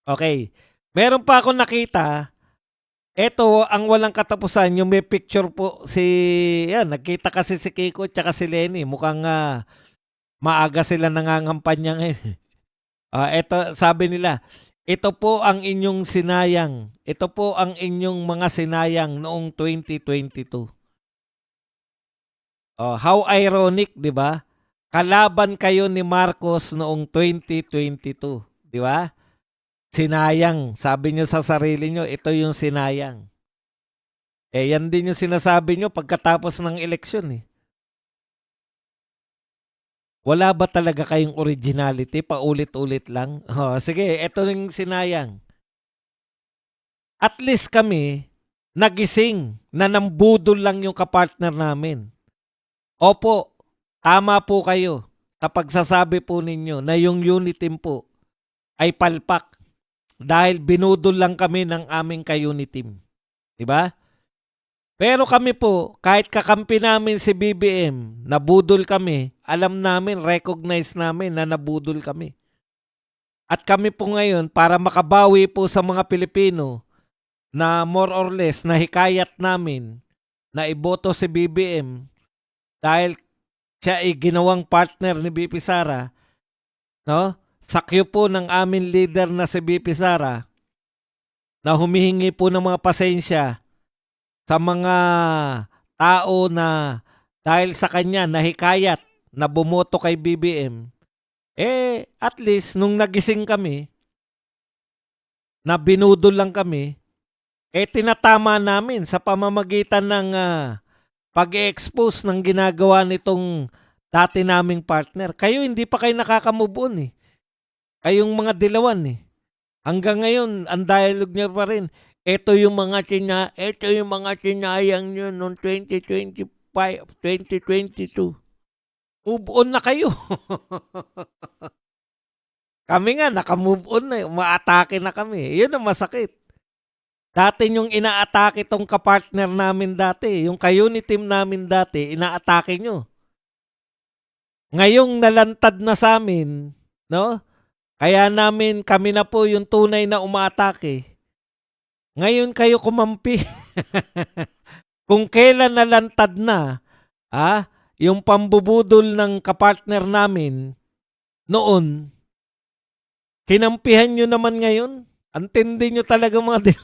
Okay. Meron pa akong nakita, eto ang walang katapusan, yung may picture po si yan, nagkita kasi si Kiko tsaka si Lenny. Mukhang, maaga sila nangangampanya ngayon. Eto sabi nila, "Ito po ang inyong sinayang. Ito po ang inyong mga sinayang noong 2022." How ironic, 'di ba? Kalaban kayo ni Marcos noong 2022, 'di ba? Sinayang, sabi niyo sa sarili niyo, ito yung sinayang. Yan din yung sinasabi niyo pagkatapos ng eleksyon, eh. Wala ba talaga kayong originality, paulit-ulit lang? Sige, ito yung sinayang. At least kami, nagising na nambudol lang yung kapartner namin. Opo, tama po kayo sa pagsasabi po ninyo na yung unit team po ay palpak dahil binudol lang kami ng aming ka-unit team. Diba? Pero kami po, kahit kakampi namin si BBM, nabudol kami, alam namin, recognize namin na nabudol kami. At kami po ngayon, para makabawi po sa mga Pilipino, na more or less nahikayat namin na iboto si BBM dahil siya ay ginawang partner ni BP Sara, no? Sakyo po ng amin leader na si BP Sara na humihingi po ng mga pasensya sa mga tao na dahil sa kanya nahikayat na bumoto kay BBM. At least nung nagising kami, na binudol lang kami, tinatama namin sa pamamagitan ng pag-expose ng ginagawa nitong dati naming partner. Kayo hindi pa kayo nakaka-move on, eh. Kayong mga dilawan, eh. Hanggang ngayon, ang dialogue niya pa rin, ito yung mga tinayang nyo noong 2025, 2022. Move on na kayo. Kami nga, naka-move on na. Umaatake na kami. Yun ang masakit. Dati yung inaatake tong kapartner namin dati, yung ka-unit team namin dati, inaatake nyo. Ngayong nalantad na sa amin, no? Kaya namin, kami na po yung tunay na umaatake. Ngayon kayo kumampi. Kung kailan nalantad na, yung pambubudol ng kapartner namin noon, kinampihan nyo naman ngayon. Antindi nyo talaga mga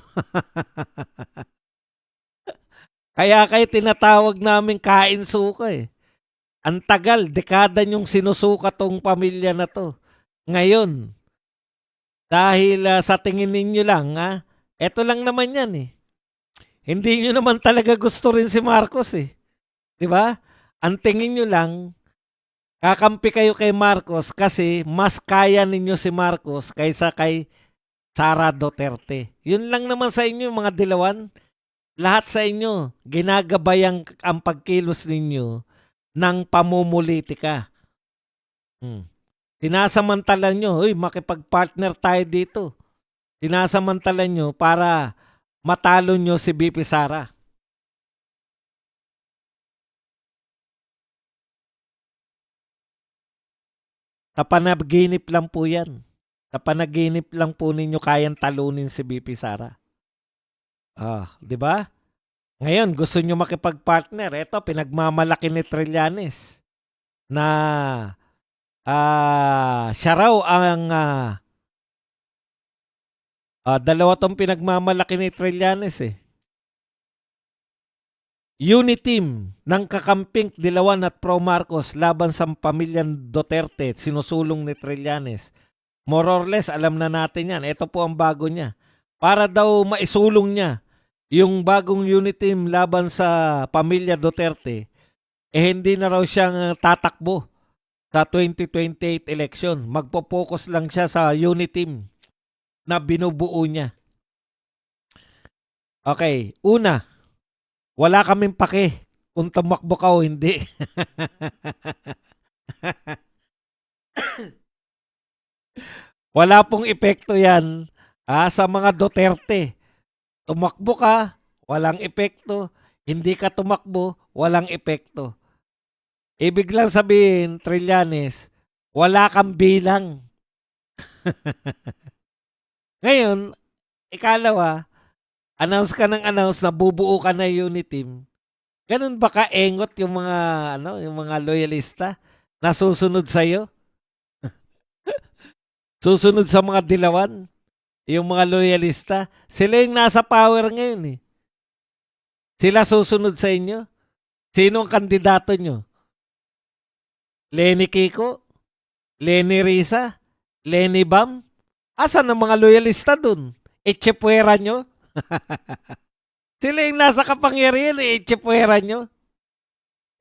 Kaya kayo tinatawag namin kain suka, eh. Ang tagal, dekada nyong sinusuka tong pamilya na to. Ngayon, dahil sa tingin ninyo lang, eto lang naman yan, eh. Hindi nyo naman talaga gusto rin si Marcos, eh. 'Di ba? Ang tingin nyo lang, kakampi kayo kay Marcos kasi mas kaya ninyo si Marcos kaysa kay Sara Duterte. Yun lang naman sa inyo, mga dilawan. Lahat sa inyo, ginagabayang ang pagkilos ninyo ng pamumulitika. Sinasamantala nyo, makipag-partner tayo dito. Sinasamantala nyo para matalo nyo si BP Sara. Sa panaginip lang po yan. Sa panaginip lang po ninyo kayang talunin si BP Sara. Di ba? Ngayon, gusto nyo makipag-partner. Ito, pinagmamalaki ni Trillanes na siya raw ang dalawa tong pinagmamalaki ni Trillanes, eh. Unit team ng kakamping Dilawan at Pro Marcos laban sa pamilyang Duterte, sinusulong ni Trillanes. More or less, alam na natin yan. Ito po ang bago niya. Para daw maisulong niya yung bagong unit team laban sa pamilya Duterte, hindi na raw siyang tatakbo sa 2028 election. Magpo-focus lang siya sa unit team na binubuo niya. Okay, una, wala kaming pake kung tumakbo ka o hindi. Wala pong epekto yan sa mga Duterte. Tumakbo ka, walang epekto. Hindi ka tumakbo, walang epekto. Ibig lang sabihin, Trillanes, wala kang bilang. Ngayon, ikalawa, announce ka ng announce na bubuo ka na unit team. Ganun ba kaengot yung mga yung mga loyalista na susunod sa susunod sa mga dilawan, yung mga loyalista, sila yung nasa power ngayon eh. Sila susunod sa inyo. Sino ang kandidato nyo? Lenny Kiko? Lenny Risa? Lenny Bam? Asan ang mga loyalista dun? Echepuera nyo? Sila yung nasa kapangyarihan eh, echepuera nyo?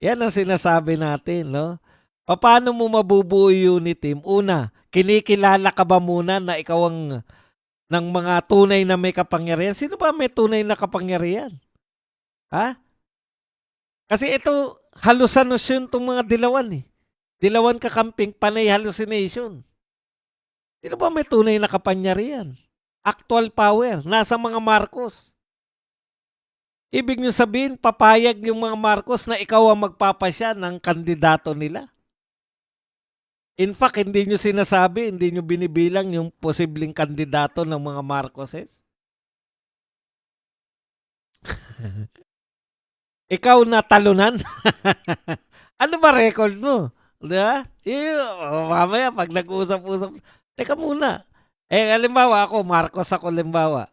Yan ang sinasabi natin, no? Paano mo mabubuo yung unit team? Una, kinikilala ka ba muna na ikaw ang ng mga tunay na may kapangyarihan? Sino ba may tunay na kapangyarihan? Ha? Kasi ito, hallucination itong mga dilawan eh. Dilawan kakamping, panay hallucination. Sino ba may tunay na kapangyarihan? Actual power, nasa mga Marcos. Ibig nyo sabihin, papayag yung mga Marcos na ikaw ang magpapasya ng kandidato nila. In fact, hindi nyo sinasabi, hindi nyo binibilang yung posibleng kandidato ng mga Marcoses. Ikaw na talunan? Ano ba record mo? Diba? Mamaya, pag nag-usap-usap, teka muna. Halimbawa ako, Marcos ako, halimbawa.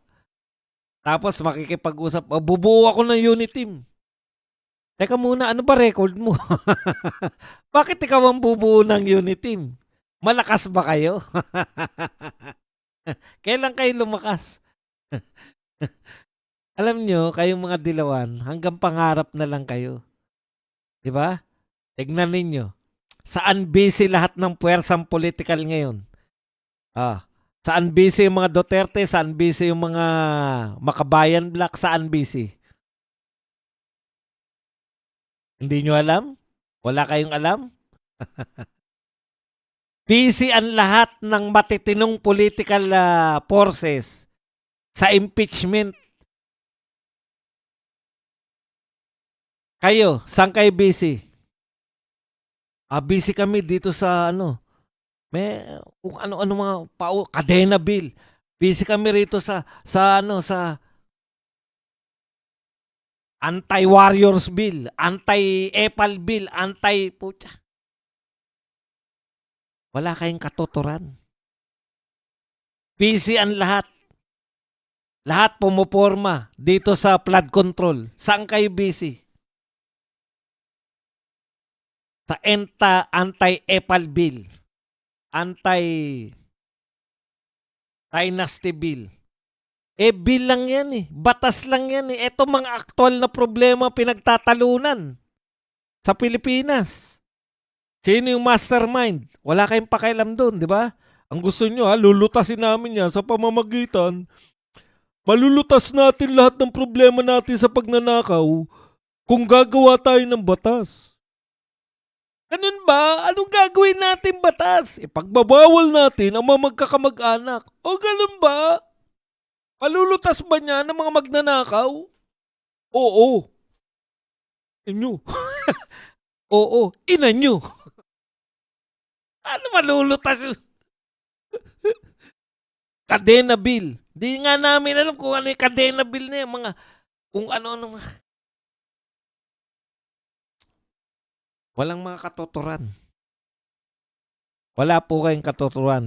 Tapos makikipag-usap, bubuo ako ng unit team. Teka muna, ano ba record mo? Bakit ikaw ang bubuo ng unit team? Malakas ba kayo? Kailan kayo lumakas? Alam nyo, kayong mga dilawan, hanggang pangarap na lang kayo. Di ba? Tignan ninyo. Saan busy lahat ng puwersang political ngayon? Saan busy yung mga Duterte? Saan busy yung mga Makabayan Black? Saan busy? Hindi nyo alam? Wala kayong alam? Busy ang lahat ng matitinong political forces sa impeachment. Kayo, saan kayo busy? Busy kami dito sa may kung ano-ano mga kadena bill. Busy kami rito sa anti-warriors bill, anti-epal bill, anti-putya. Wala kayong katuturan. Busy ang lahat. Lahat pumuporma dito sa flood control. Saan kayo busy? Sa anti-epal bill, anti-dynasty bill. Bill lang yan eh. Batas lang yan eh. Ito mga aktual na problema pinagtatalunan sa Pilipinas. Sino yung mastermind? Wala kayong pakialam doon, di ba? Ang gusto nyo lulutasin namin yan sa pamamagitan. Malulutas natin lahat ng problema natin sa pagnanakaw kung gagawa tayo ng batas. Ganun ba? Anong gagawin natin batas? Pagbabawal natin ang mga magkakamag-anak. O ganun ba? Malulutas ba niya ng mga magnanakaw? Oo. Inyo. Oo. Ina nyo. Ano malulutas yun? Kadena bill. Di nga namin alam kung ano yung kadena bill na yung mga kung ano-ano. Walang mga katuturan. Wala po kayong katuturan.